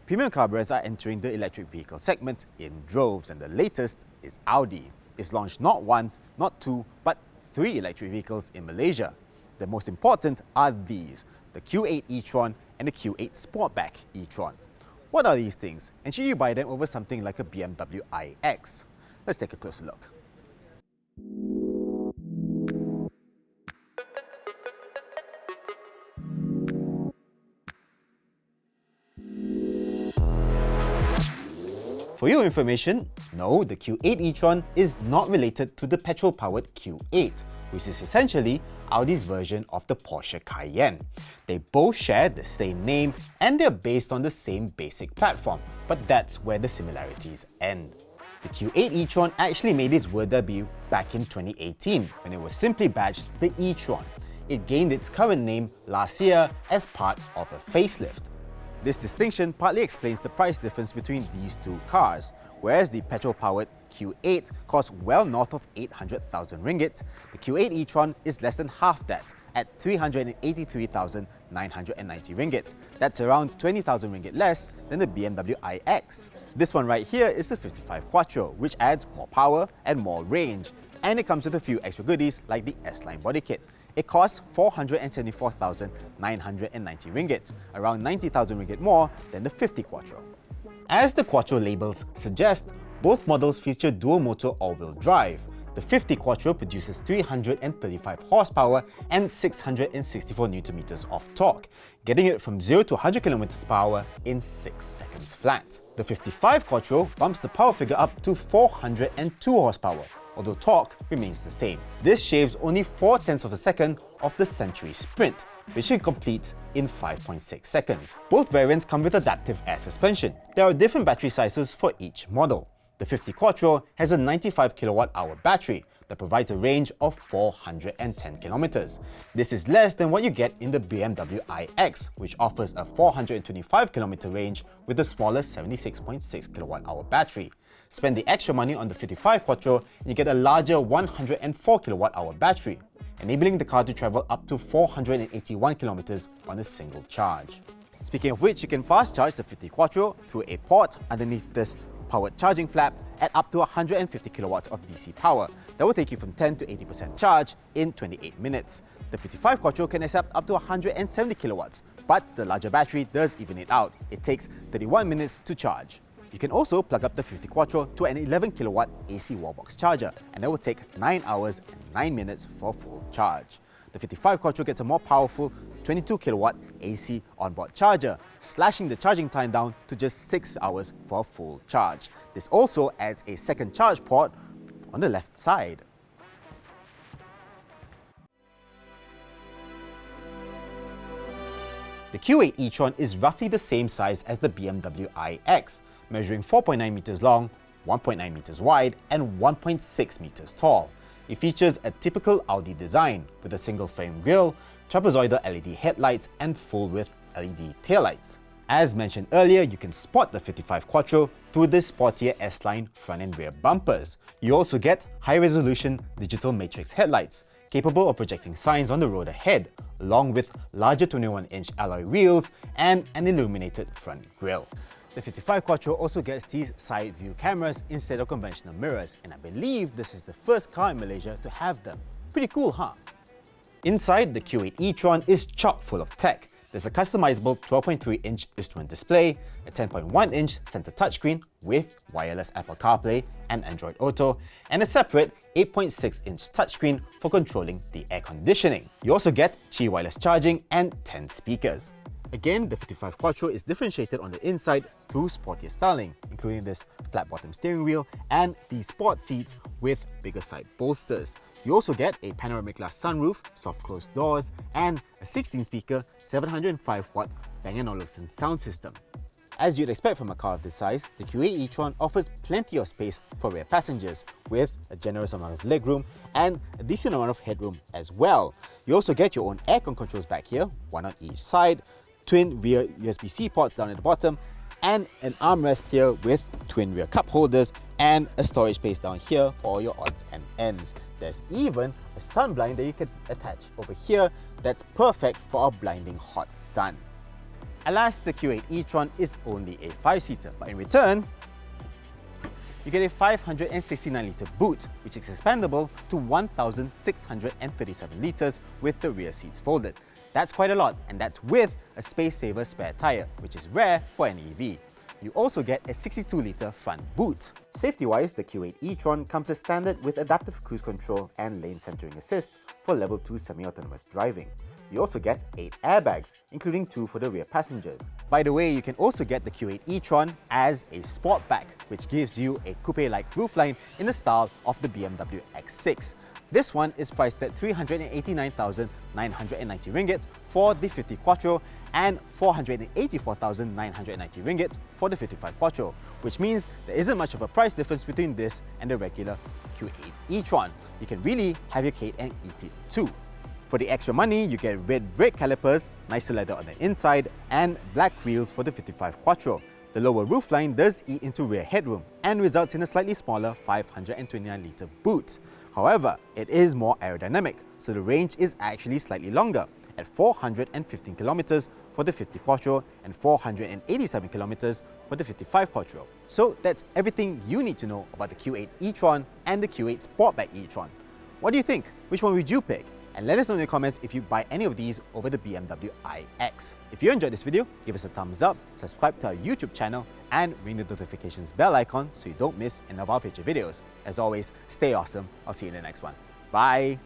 Premium car brands are entering the electric vehicle segment in droves, and the latest is Audi. It's launched not one, not two, but 3 electric vehicles in Malaysia. The most important are these, the Q8 e-tron and the Q8 Sportback e-tron. What are these things, and should you buy them over something like a BMW iX? Let's take a closer look. For your information, no, the Q8 e-tron is not related to the petrol-powered Q8, which is essentially Audi's version of the Porsche Cayenne. They both share the same name and they're based on the same basic platform, but that's where the similarities end. The Q8 e-tron actually made its world debut back in 2018 when it was simply badged the e-tron. It gained its current name last year as part of a facelift. This distinction partly explains the price difference between these two cars. Whereas the petrol-powered Q8 costs well north of 800,000 ringgit, the Q8 e-tron is less than half that, at 383,990 ringgit. That's around 20,000 ringgit less than the BMW iX. This one right here is the 55 Quattro, which adds more power and more range, and it comes with a few extra goodies like the S-Line body kit. It costs 474,990 ringgit, around 90,000 ringgit more than the 50 Quattro. As the Quattro labels suggest, both models feature dual-motor all-wheel drive. The 50 Quattro produces 335 horsepower and 664 Nm of torque, getting it from 0 to 100 km/h in 6 seconds flat. The 55 Quattro bumps the power figure up to 402 horsepower, although torque remains the same. This shaves only 0.4 of a second off the Century Sprint, which it completes in 5.6 seconds. Both variants come with adaptive air suspension. There are different battery sizes for each model. The 50 Quattro has a 95 kWh battery that provides a range of 410 km. This is less than what you get in the BMW iX, which offers a 425 km range with a smaller 76.6 kWh battery. Spend the extra money on the 55 Quattro and you get a larger 104 kWh battery, enabling the car to travel up to 481 km on a single charge. Speaking of which, you can fast charge the 50 Quattro through a port underneath this powered charging flap at up to 150 kilowatts of DC power. That will take you from 10 to 80% charge in 28 minutes. The 55 Quattro can accept up to 170 kilowatts, but the larger battery does even it out. It takes 31 minutes to charge. You can also plug up the 50 Quattro to an 11 kilowatt AC wallbox charger, and that will take 9 hours and 9 minutes for full charge. The 55 Quattro gets a more powerful 22 kilowatt AC onboard charger, slashing the charging time down to just 6 hours for a full charge. This also adds a second charge port on the left side. The Q8 e-tron is roughly the same size as the BMW iX, measuring 4.9 meters long, 1.9 meters wide, and 1.6 meters tall. It features a typical Audi design with a single-frame grille, trapezoidal LED headlights, and full-width LED taillights. As mentioned earlier, you can spot the 55 Quattro through the sportier S-Line front and rear bumpers. You also get high-resolution digital matrix headlights, capable of projecting signs on the road ahead, along with larger 21-inch alloy wheels and an illuminated front grille. The 55 Quattro also gets these side view cameras instead of conventional mirrors, and I believe this is the first car in Malaysia to have them. Pretty cool, huh? Inside, the Q8 e-tron is chock full of tech. There's a customizable 12.3-inch instrument display, a 10.1-inch center touchscreen with wireless Apple CarPlay and Android Auto, and a separate 8.6-inch touchscreen for controlling the air conditioning. You also get Qi wireless charging and 10 speakers. Again, the 55 Quattro is differentiated on the inside through sportier styling, including this flat-bottom steering wheel and the sport seats with bigger side bolsters. You also get a panoramic glass sunroof, soft closed doors, and a 16-speaker, 705-watt Bang & Olufsen sound system. As you'd expect from a car of this size, the Q8 e-tron offers plenty of space for rear passengers, with a generous amount of legroom and a decent amount of headroom as well. You also get your own aircon controls back here, one on each side, twin rear USB-C ports down at the bottom, and an armrest here with twin rear cup holders and a storage space down here for all your odds and ends. There's even a sun blind that you can attach over here that's perfect for a blinding hot sun. Alas, the Q8 e-tron is only a 5-seater, but in return, you get a 569-litre boot, which is expandable to 1,637 litres with the rear seats folded. That's quite a lot, and that's with a space-saver spare tyre, which is rare for an EV. You also get a 62-litre front boot. Safety-wise, the Q8 e-tron comes as standard with adaptive cruise control and lane centering assist for level 2 semi-autonomous driving. You also get 8 airbags, including 2 for the rear passengers. By the way, you can also get the Q8 e-tron as a Sportback, which gives you a coupe-like roofline in the style of the BMW X6. This one is priced at 389,990 ringgit for the 50 Quattro and 484,990 ringgit for the 55 Quattro, which means there isn't much of a price difference between this and the regular Q8 e-tron. You can really have your cake and eat it too. For the extra money, you get red brake calipers, nicer leather on the inside, and black wheels for the 55 Quattro. The lower roofline does eat into rear headroom and results in a slightly smaller 529-litre boot. However, it is more aerodynamic, so the range is actually slightly longer, at 415 kilometers for the 50 Quattro and 487 kilometers for the 55 Quattro. So that's everything you need to know about the Q8 e-tron and the Q8 Sportback e-tron. What do you think? Which one would you pick? And let us know in the comments if you buy any of these over the BMW iX. If you enjoyed this video, give us a thumbs up, subscribe to our YouTube channel, and ring the notifications bell icon so you don't miss any of our future videos. As always, stay awesome. I'll see you in the next one. Bye!